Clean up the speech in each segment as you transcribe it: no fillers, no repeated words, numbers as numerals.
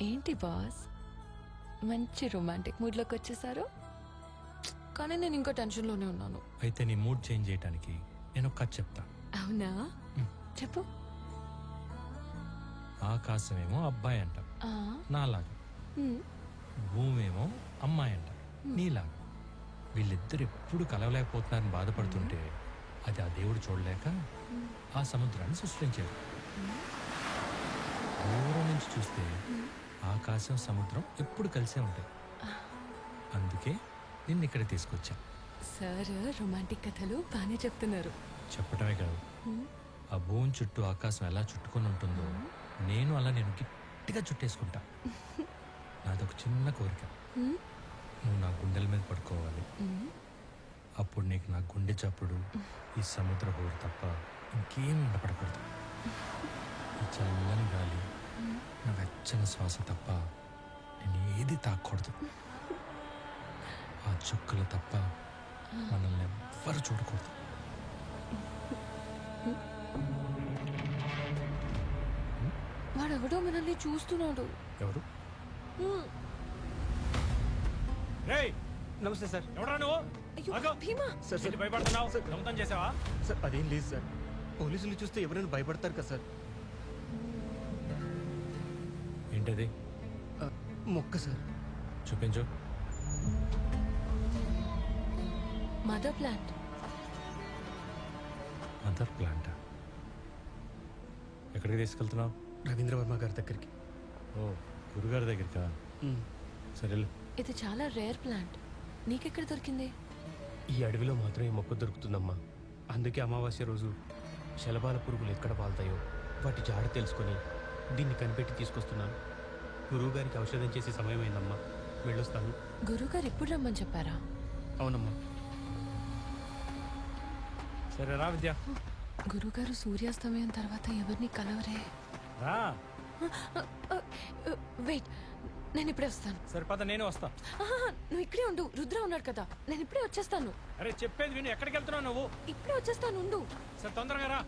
ఏంటి బాస్, మంచి రొమాంటిక్ మూడ్లోకి వచ్చేసారు. కానీ నేను ఇంకా టెన్షన్లోనే ఉన్నాను. అయితే నీ మూడ్ చేంజ్ చేయడానికి నేను ఒక కథ చెప్తా. అవునా, చెప్పు. ఆకాశమేమో అబ్బాయి అంట నాలాగా, భూమి ఏమో అమ్మాయి అంట నీలాగా. వీళ్ళిద్దరు ఎప్పుడు కలవలేకపోతున్నారని బాధపడుతుంటే అది ఆ దేవుడు చూడలేక ఆ సముద్రాన్ని సృష్టించాడు. దూరం నుంచి చూస్తే ఆకాశం సముద్రం ఎప్పుడు కలిసే ఉంటాయి. అందుకే నిన్ను ఇక్కడ తీసుకొచ్చా. సార్ రొమాంటిక్ కథలు బాగానే చెప్తున్నారు. చెప్పటమే కాదు, ఆ భూమి చుట్టూ ఆకాశం ఎలా చుట్టుకొని ఉంటుందో నేను అలా నేను గట్టిగా చుట్టేసుకుంటా. నాదొక చిన్న కోరిక, నువ్వు నా గుండెల మీద పడుకోవాలి. అప్పుడు నీకు నా గుండె చప్పుడు, ఈ సముద్ర హోరు తప్ప ఇంకేం ఉండపడకూడదు. ఈ చల్లని గాలి, నా వెచ్చని శ్వాస తప్ప నేను ఏది తాకూడదు. ఆ చుక్కలు తప్ప మనల్ని ఎవ్వరు చూడకూడదు. వాడెవడో మనల్ని చూస్తున్నాడు. ఎవరు? నమస్తే సార్. ఎవడా నువ్వు? అయ్యో, భీమా. సార్ భయపడుతున్నావు? దొంగతనం చేసావా? సార్ అదేం లేదు సార్. పోలీసులు చూస్తే ఎవరైనా భయపడతారు కదా సార్. ఏంటది? మొక్క సార్. చూపించు. Mother plant. మదర్ ప్లాంటా? ఎక్కడికి తీసుకెళ్తున్నావు? రవీంద్రవర్మ గారి దగ్గరికి. ఓ, గురుగారి దగ్గరికా? సరే. ఇది చాలా రేర్ ప్లాంట్. నీకెక్కడ దొరికింది? ఈ అడవిలో మాత్రం ఈ మొక్క దొరుకుతుందమ్మా. అందుకే అమావాస్య రోజు శలభాల పురుగులు ఎక్కడ వాళ్తాయో వాటి జాడ తెలుసుకొని దీన్ని కనిపెట్టి తీసుకొస్తున్నాను. గురువు గారికి ఔషధం చేసే సమయమైందమ్మా, వెళ్ళొస్తాను. గురుగారు ఇప్పుడు రమ్మని చెప్పారా? అవునమ్మా. సరే రా విద్య. గురుగారు సూర్యాస్తమయం తర్వాత ఎవరిని కలవరే. రా. వెయిట్, నేను ఇప్పుడే వస్తాను. సరిపద, నేను వస్తా. నువ్వు ఇక్కడే ఉండు, రుద్ర ఉన్నాడు కదా. నేను ఇప్పుడే వచ్చేస్తాను. అరే చెప్పేది విను, ఎక్కడికి వెళ్తున్నావు నువ్వు? ఇప్పుడే వచ్చేస్తాను, ఉండు. సరే తొందరగా రా.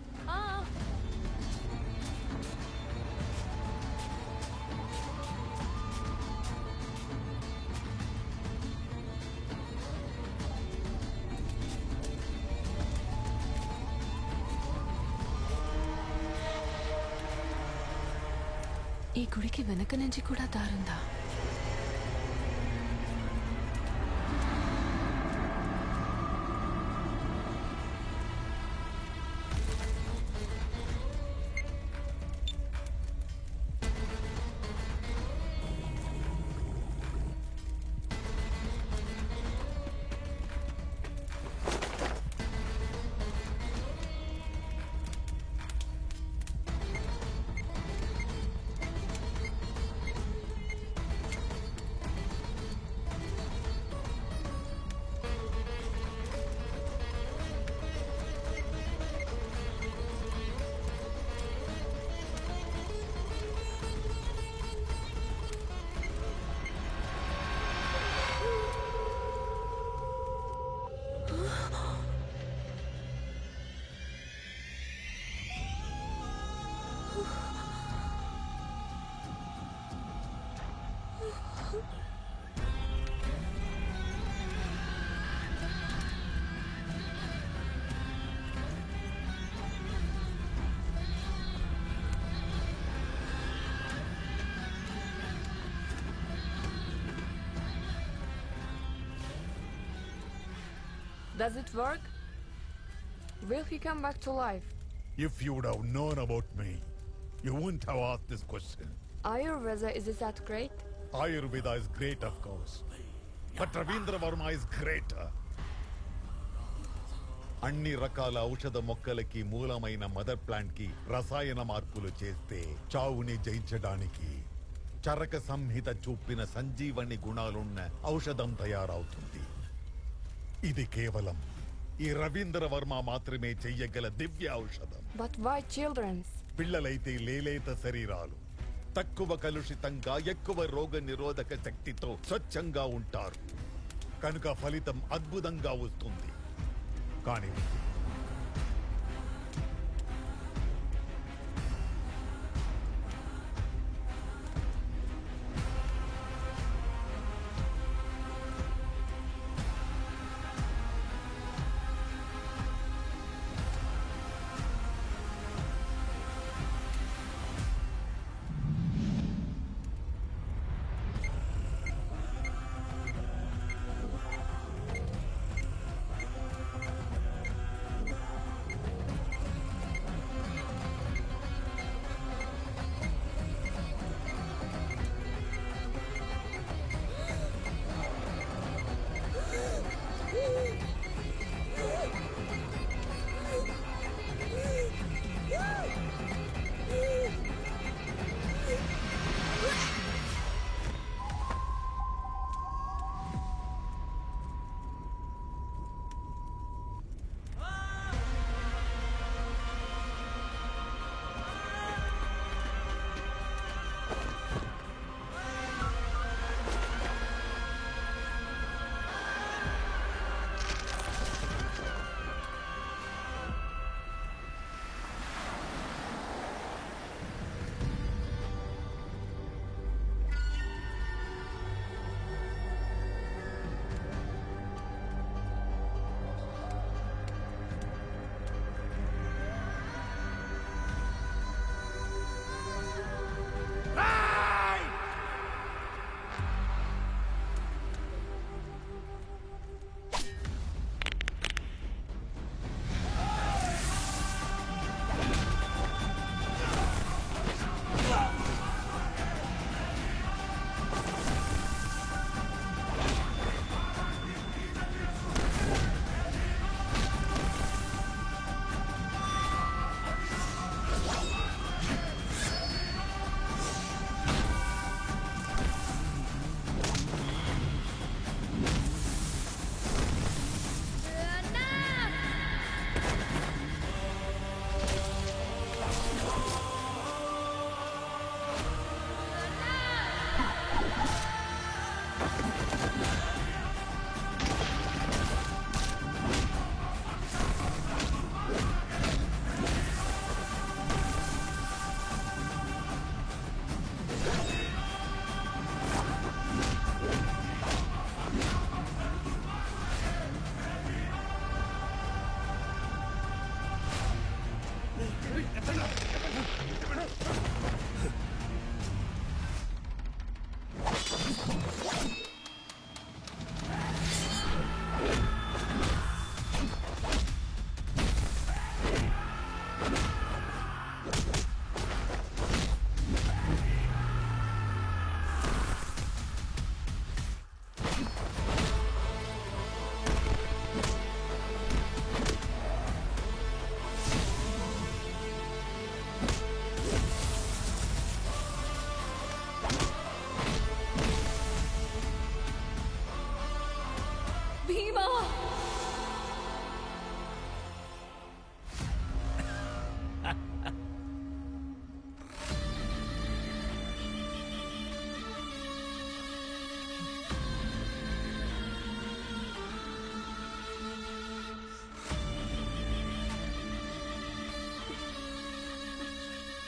ఈ గుడికి వెనక నుంచి కూడా దారుందా? Does it work? Will he come back to life? If you would have known about me, you wouldn't have asked this question. Ayurveda, is it that great? Ayurveda is great, of course. But Ravindra Varma is greater. అన్ని రకాల ఔషధ మొక్కలకి మూలమైన mother plant కి రసాయన మార్పులు చేస్తే చావుని జయించడానికి చరక సంహిత చూపిన సంజీవని గుణాలున్న ఔషధం తయారవుతుంది. ఇది కేవలం ఈ రవీంద్ర వర్మ మాత్రమే చెయ్యగల దివ్య ఔషధం. But why children's? పిల్లలైతే లేలేత శరీరాలు, తక్కువ కలుషితంగా ఎక్కువ రోగ నిరోధక శక్తితో స్వచ్ఛంగా ఉంటారు. కనుక ఫలితం అద్భుతంగా వస్తుంది. కానీ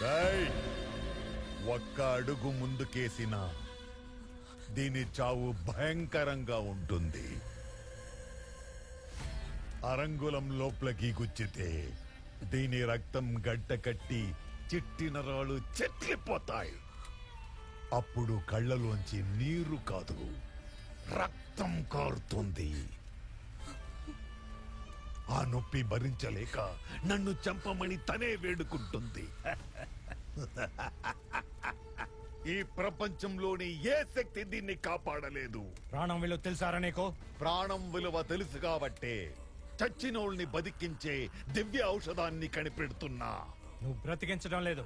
ఏయ్! ఒక్క అడుగు ముందుకేసిన దీని చావు భయంకరంగా ఉంటుంది. అరంగులం లోపలికి గుచ్చితే దీని రక్తం గడ్డ కట్టి చిట్టి నరాలు చెట్లిపోతాయి. అప్పుడు కళ్ళలోంచి నీరు కాదు, రక్తం కారుతుంది. ఆ నొప్పి భరించలేక నన్ను చంపమని తనే వేడుకుంటుంది. ఈ ప్రపంచంలోని ఏ శక్తి దీన్ని కాపాడలేదు. ప్రాణం విలువ తెలుసారా నీకు? ప్రాణం విలువ తెలుసు కాబట్టే చచ్చినోళ్ళని బతికించే దివ్య ఔషధాన్ని కనిపెడుతున్నా. నువ్వు బ్రతికించడం లేదు,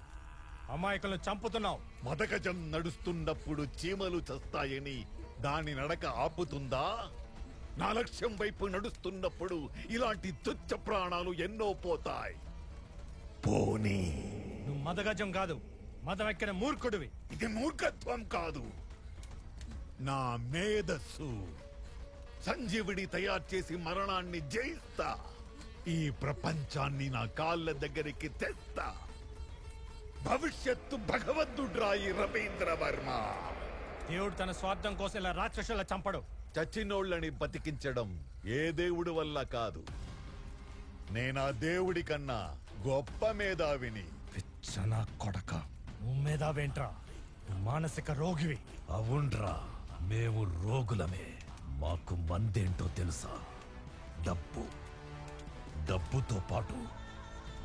అమాయకులను చంపుతున్నావు. మదగజం నడుస్తున్నప్పుడు చీమలు చస్తాయని దాని నడక ఆపుతుందా? నా లక్ష్యం వైపు నడుస్తున్నప్పుడు ఇలాంటి తుచ్చ ప్రాణాలు ఎన్నో పోతాయి. పోనీ నువ్వు మదగజం కాదు, మదవెక్కిన మూర్ఖుడివి. ఇది మూర్ఖత్వం కాదు, నా మేధస్సు. సంజీవుడి తయారు చేసి మరణాన్ని జయిస్తా. ఈ ప్రపంచాన్ని నా కాళ్ళ దగ్గరికి తెస్తా. భవిష్యత్తు భగవంతుడ్రాయి రవీంద్ర వర్మ. దేవుడు తన స్వార్థం కోసం ఇలా రాక్షసుల చంపడు. చచ్చినోళ్ళని బతికించడం ఏ దేవుడి వల్ల కాదు. నేనా దేవుడి కన్నా గొప్ప మేధావిని. పిచ్చనా కొడక, నువ్వు మేధావేంట్రా? నువ్వు మానసిక రోగివి. అవునరా, మేము రోగులమే. మాకు మందేంటో తెలుసా? డబ్బు. డబ్బుతో పాటు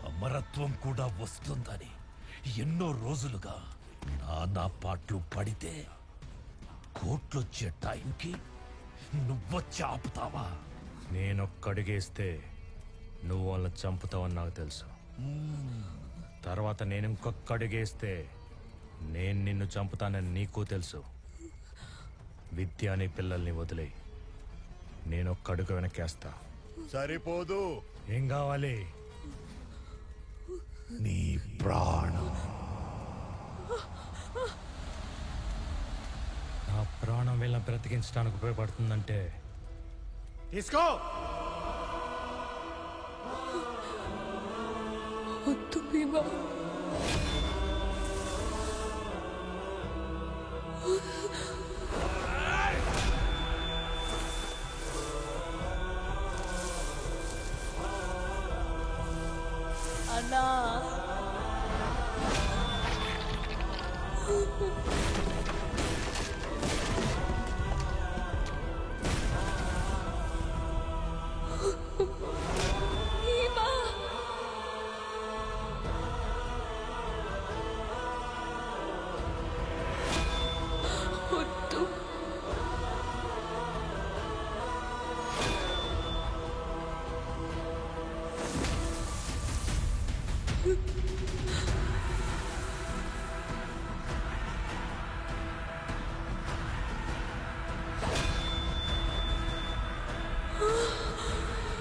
అమరత్వం కూడా వస్తుందని ఎన్నో రోజులుగా నానా పాటలు పడితే కోట్లొచ్చే టైంకి నువ్వొచ్చి ఆపుతావా? నేనొక్కడిగేస్తే నువ్వు వాళ్ళని చంపుతావని నాకు తెలుసు. తర్వాత నేను ఇంకొక అడుగేస్తే నేను నిన్ను చంపుతానని నీకు తెలుసు. విద్య అనే పిల్లల్ని వదిలేయి, నేను ఒక్క అడుగు వెనకేస్తా. సరిపోదు. ఏం కావాలి? నీ ప్రాణం. నా ప్రాణం వీళ్ళని బ్రతికించడానికి ఉపయోగపడుతుందంటే తీసుకో. వద్దు భీమా. అన్నా, భీమా. వద్దు.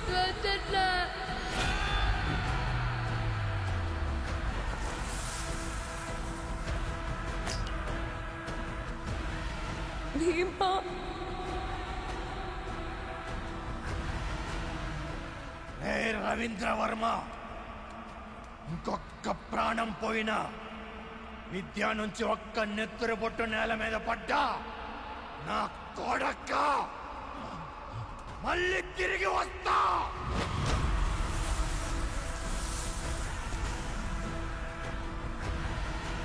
వద్దన్నా. భీమా. ఏ రవీంద్ర వర్మ, ఇంకొక్క ప్రాణం పోయినా, విద్య నుంచి ఒక్క నెత్తురు బొట్టు నేల మీద పడ్డా, నా కొడక్క మళ్ళీ తిరిగి వస్తా.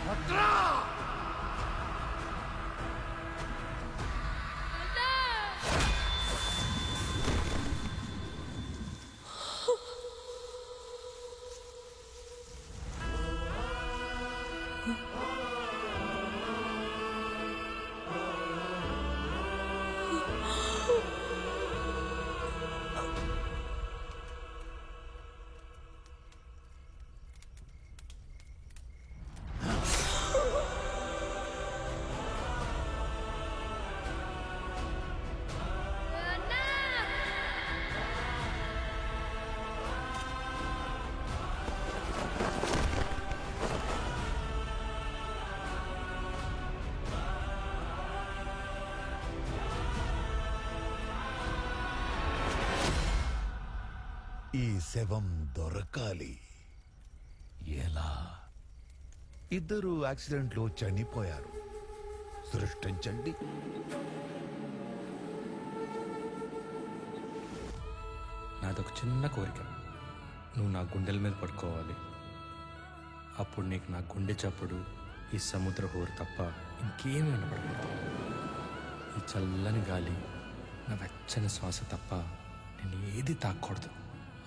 వద్రా. ఈ శవం దొరకాలి. ఎలా? ఇద్దరు యాక్సిడెంట్లో చనిపోయారు. సృష్టించండి. నాదొక చిన్న కోరిక, నువ్వు నా గుండెల మీద పడుకోవాలి. అప్పుడు నీకు నా గుండె చప్పుడు, ఈ సముద్ర హోరు తప్ప ఇంకేమీ వినపడకూడదు. ఈ చల్లని గాలి, నా వెచ్చని శ్వాస తప్ప నేను ఏది తాకూడదు.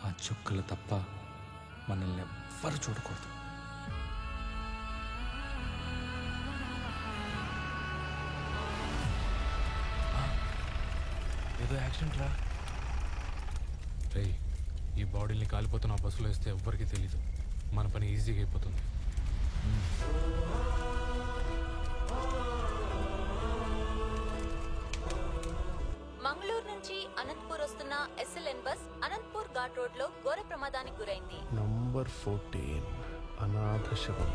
ఆ చుక్కలు తప్ప మనల్ని ఎవ్వరు చూడకూడదు. ఏదో యాక్సిడెంట్ రా. రేయ్, ఈ బాడీని కాలిపోతున్న బస్సులో వేస్తే ఎవ్వరికీ తెలీదు. మన పని ఈజీగా అయిపోతుంది. మంగళూరు నుంచి అనంతపూర్ వస్తున్న SLN bus Anantapur ghat road లో ఘోర ప్రమాదానికి గురైంది. నంబర్ 14 అనాథ శవం.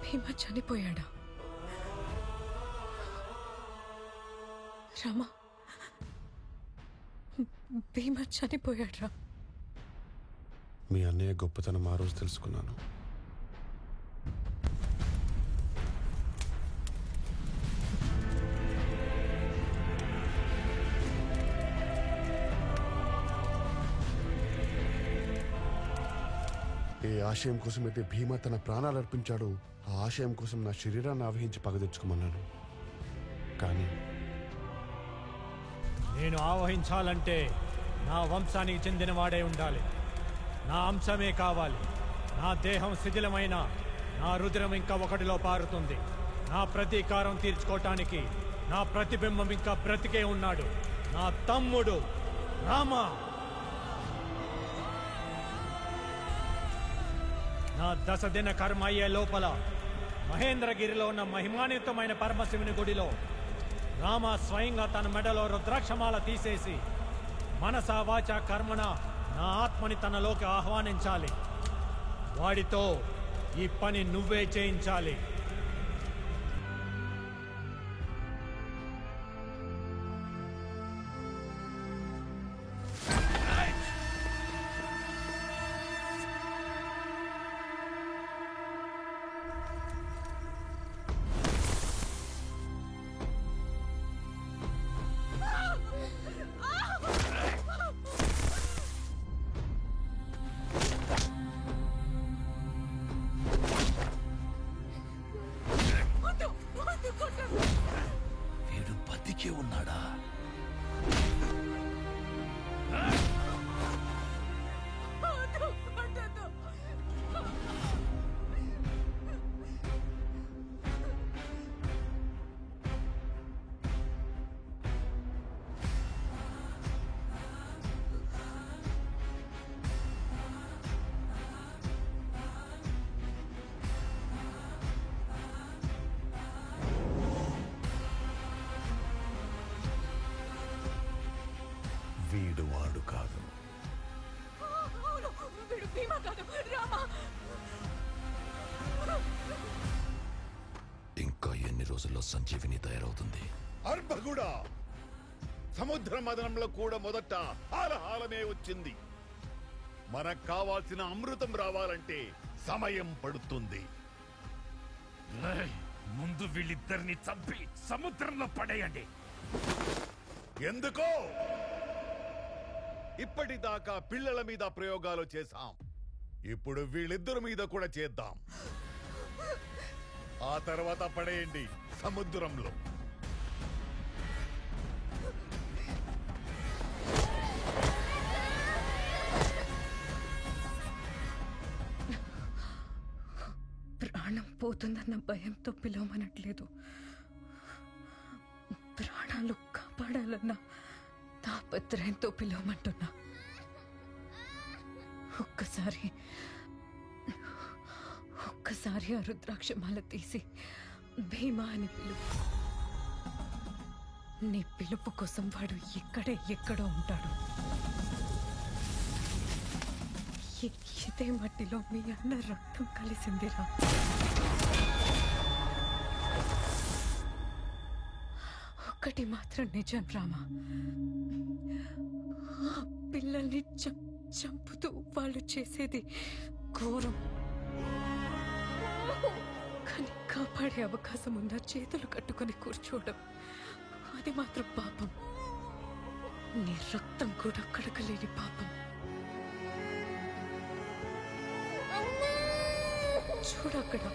భీమా చనిపోయాడా? రామా, భీమా చనిపోయాడ్రా. మీ అన్నయ్య గొప్పతనం ఆ రోజు తెలుసుకున్నాను. ఏ ఆశయం కోసమైతే భీమా తన ప్రాణాలు అర్పించాడో ఆ ఆశయం కోసం నా శరీరాన్ని ఆవహించి పగ తెచ్చుకోమన్నాను. కానీ నేను ఆవహించాలంటే నా వంశానికి చెందినవాడే ఉండాలి. నా అంశమే కావాలి. నా దేహం శిథిలమైన నా రుద్రం ఇంకా ఒకటిలో పారుతుంది. నా ప్రతీకారం తీర్చుకోవటానికి నా ప్రతిబింబం ఇంకా బ్రతికే ఉన్నాడు. నా తమ్ముడు రామ. నా 10 దిన కర్మ అయ్యే లోపల మహేంద్రగిరిలో ఉన్న మహిమాన్వితమైన పరమశివుని గుడిలో రామ స్వయంగా తన మెడలో రుద్రాక్షమాల తీసేసి మనస వాచ కర్మణ నా ఆత్మని తనలోకి ఆహ్వానించాలి. వాడితో ఈ పని నువ్వే చేయించాలి. వీడు బతికే ఉన్నాడా? వీడు వాడు కాదు. ఇంకా ఎన్ని రోజుల్లో సంజీవిని తయారవుతుంది? అర్భగుడా, సముద్ర మదనంలో కూడా మొదట హాలహాలమే వచ్చింది. మనకు కావాల్సిన అమృతం రావాలంటే సమయం పడుతుంది. ముందు వీళ్ళిద్దరిని చంపి సముద్రంలో పడేయండి. ఎందుకో? ఇప్పటిదాకా పిల్లల మీద ప్రయోగాలు చేశాం. ఇప్పుడు వీళ్ళిద్దరి మీద కూడా చేద్దాం. ఆ తర్వాత పడేయండి సముద్రంలో. ప్రాణం పోతుందన్న భయంతో పిలవమనట్లేదు. ప్రాణాలు కాపాడాలన్న తాపత్రయంతో పిలవమంటున్నా. ఒక్కసారి ఆ రుద్రాక్షమాల తీసి భీమా అని పిలుపు. నీ పిలుపు కోసం వాడు ఎక్కడో ఉంటాడు. ఇదే మట్టిలో మీ అన్న రక్తం కలిసిందిరా. ఒక్కటి మాత్రం నిజం రామా, ఆ పిల్లల్ని చంపుతూ వాళ్ళు చేసేది ఘోరం. కానీ కాపాడే అవకాశం ఉన్న చేతులు కట్టుకొని కూర్చోవడం అది మాత్రం పాపం. నీ రక్తం కూడా కడకలేని పాపం. చూడక్కడ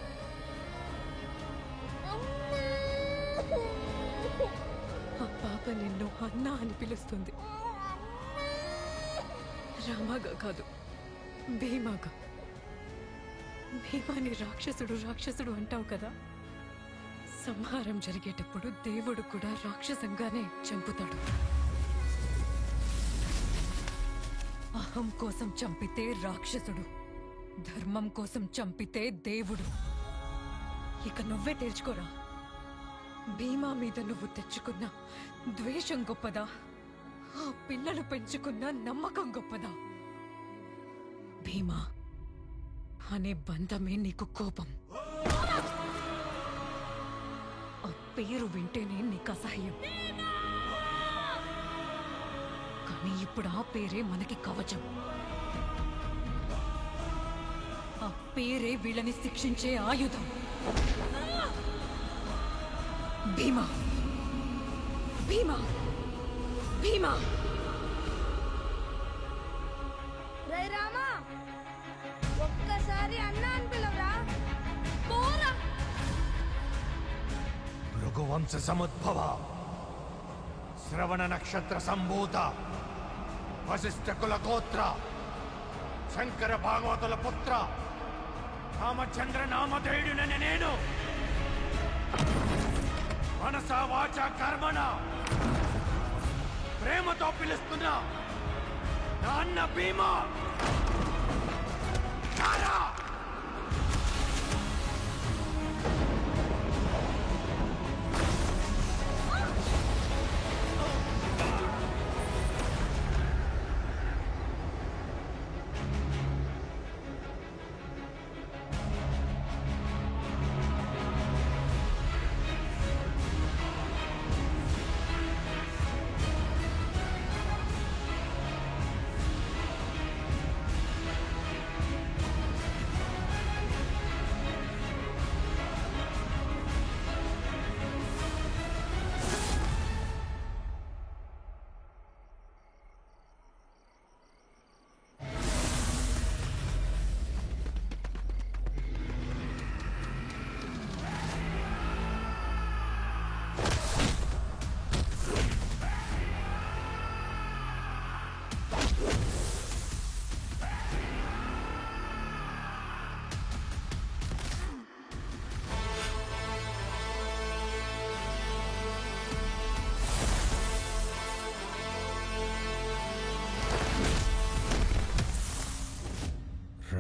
ఆ పాప నిన్ను అన్నా అని పిలుస్తుంది. రామాగా కాదు, భీమాగా. భీమాని రాక్షసుడు అంటావు కదా. సంహారం జరిగేటప్పుడు దేవుడు కూడా రాక్షసంగానే చంపుతాడు. అహం కోసం చంపితే రాక్షసుడు, ధర్మం కోసం చంపితే దేవుడు. ఇక నువ్వే తేల్చుకోరా. భీమా మీద నువ్వు తెచ్చుకున్న ద్వేషం గొప్పదా, ఆ పిల్లలు పెంచుకున్న నమ్మకం గొప్పదా? భీమా అనే బంధమే నీకు కోపం. ఆ పేరు వింటేనే నీకు అసహ్యం. కానీ ఇప్పుడు ఆ పేరే మనకి కవచం. ఆ పేరే వీళ్ళని శిక్షించే ఆయుధం. భీమా, భీమా, భీమా. రే రామా, ఒక్కసారి అన్నా అని పిలవరా. పోరా. భృగువంశ సముద్భవ, శ్రవణ నక్షత్ర సంభూత, వశిష్ఠ కుల గోత్ర, శంకర భాగవతుల పుత్ర, రామచంద్ర నామధేయుడినని నేను మనసా వాచా కర్మణ ప్రేమతో పిలుస్తున్నా నా అన్న భీమా.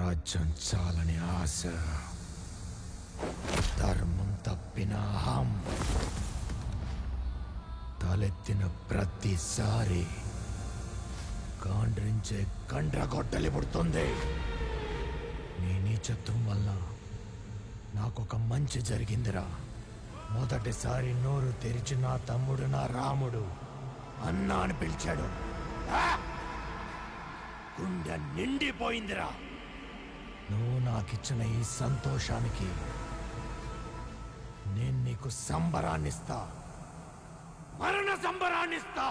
రాజ్యం చాలని ఆశ, ధర్మం తప్పిన అహం తలెత్తిన ప్రతిసారి కాండ్రించే కండ్రగొడ్డలి పుడుతుంది. నీ నీచత్వం వల్ల నాకొక మంచి జరిగిందిరా. మొదటిసారి నోరు తెరిచి నా తమ్ముడు, నా రాముడు అన్నా అని పిలిచాడు. గుండె నిండిపోయిందిరా. నువ్వు నాకిచ్చిన ఈ సంతోషానికి నేను నీకు సంబరాన్నిస్తా, మరణ సంబరాన్నిస్తా.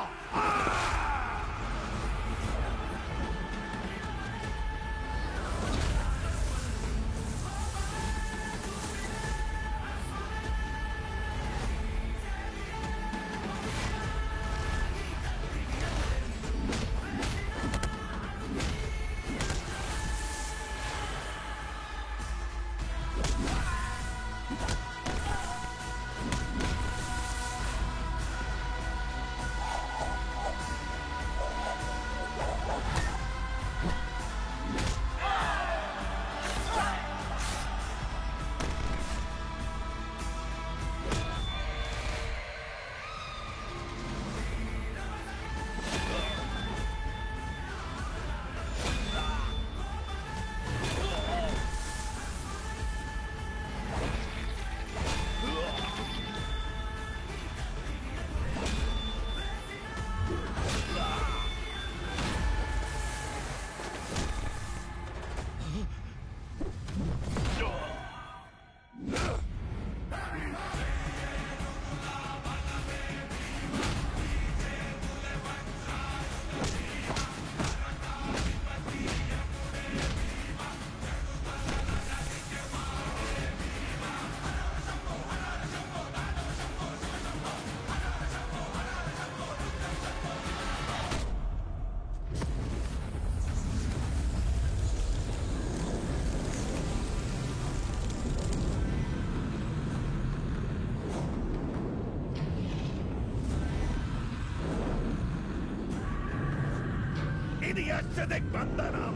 బంధనం.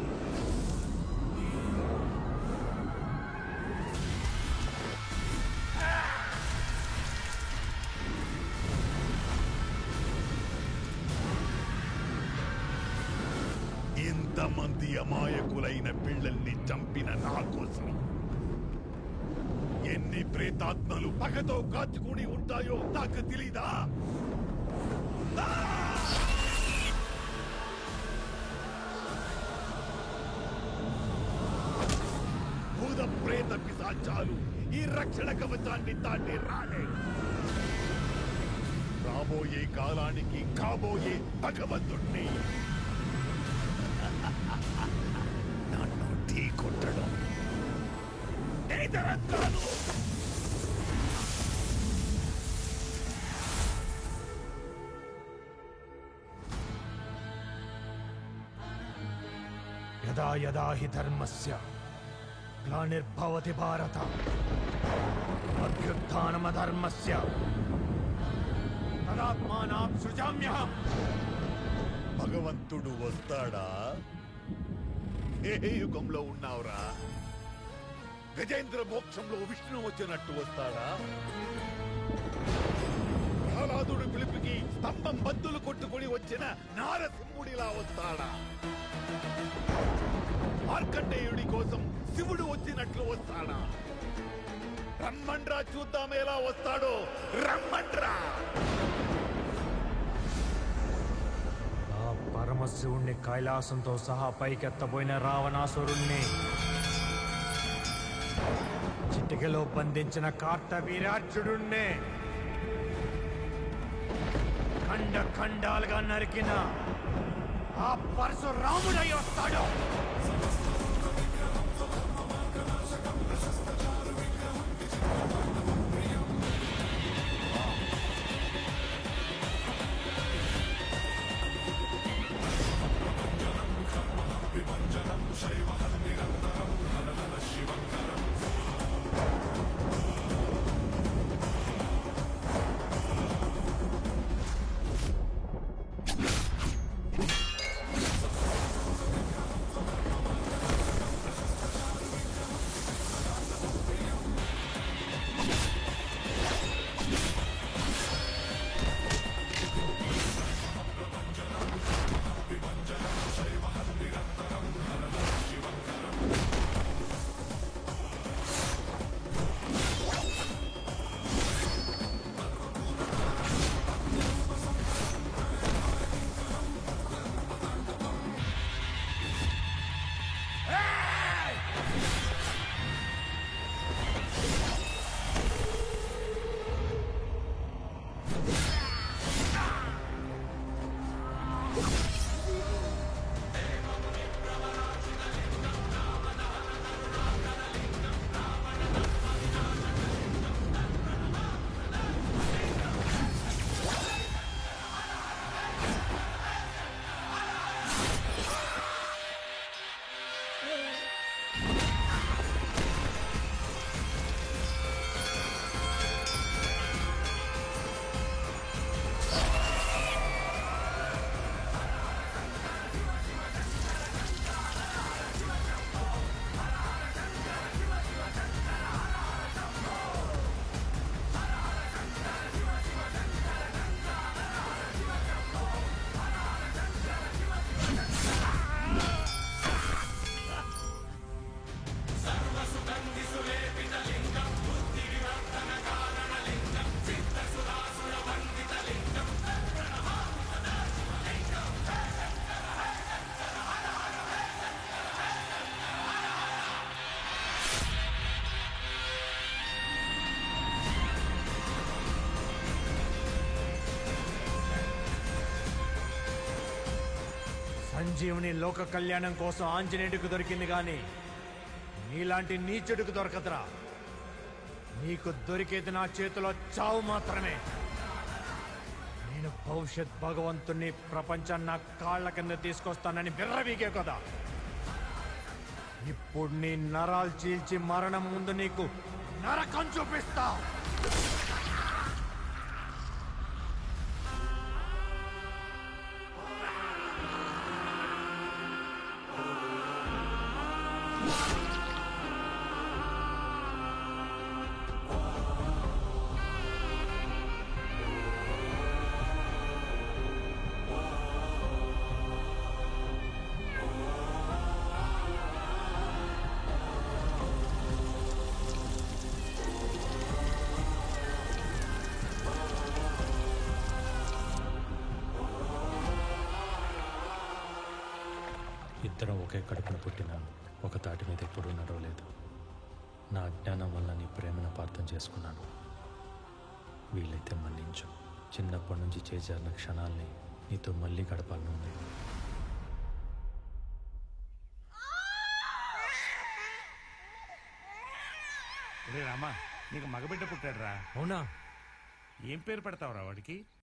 ఇంతమంది అమాయకులైన పిల్లల్ని చంపిన నా కోసం ఎన్ని ప్రేతాత్మలు పగతో కాచుకుని ఉంటాయో నాకు తెలీదా? భూత ప్రేత పిశాచాలు ఈ రక్షణ కవచాన్ని దాటి రాలేదు. రాబోయే కాలానికి కాబోయే భగవంతుణ్ణి నన్ను ఢీ కొట్టడం నేతరత్నాలు. యదా యదా హి ధర్మస్య గ్లానిర్భవతి భారత అభ్యుత్థానమధర్మస్య తదాత్మానాం సృజామ్యహం. భగవంతుడు వస్తాడా? ఏ యుగంలో ఉన్నావురా? గజేంద్ర మోక్షంలో విష్ణు వచ్చినట్టు వస్తాడా? ప్రహ్లాదుడు పిలుపుకి స్తంభం బద్దులు కొట్టుకుని వచ్చిన నారసింహుడిలా వస్తాడా? మార్కండేయుడి కోసం శివుడు వచ్చినట్లు వస్తాడా? రమ్మండ్రా, చూద్దాం ఎలా వస్తాడో. రమ్మండ్రా. ఆ పరమశివుణ్ణి కైలాసంతో సహా పైకెత్తబోయిన రావణాసురుణ్ణి చిటికలో బంధించిన కార్తవీర్యార్జునుణ్ణి ఖండ ఖండాలుగా నరికిన ఆ పరశురాముడై వస్తాడు. సంజీవుని లోక కళ్యాణం కోసం ఆంజనేయుడికి దొరికింది గాని నీలాంటి నీచుడికి దొరకదురా. నీకు దొరికేది నా చేతిలో చావు మాత్రమే. నేను భవిష్యత్ భగవంతుని ప్రపంచాన్ని నా కాళ్ల కింద తీసుకొస్తానని బిర్రవీగే కదా. ఇప్పుడు నీ నరాలు చీల్చి మరణం ముందు నీకు నరకం చూపిస్తా. ఇద్దరం ఒకే కడుపున పుట్టిన ఒక తాటి మీద ఎప్పుడూ నడవలేదు. నా అజ్ఞానం వల్ల నీ ప్రేమను అపార్థం చేసుకున్నాను. వీలైతే మన్నించు. చిన్నప్పటి నుంచి చేజారిన క్షణాల్ని నీతో మళ్ళీ గడపాలనుంది. రే రామా, నీకు మగబిడ్డ పుట్టాడు రా. అవునా? ఏం పేరు పెడతావురా వాడికి?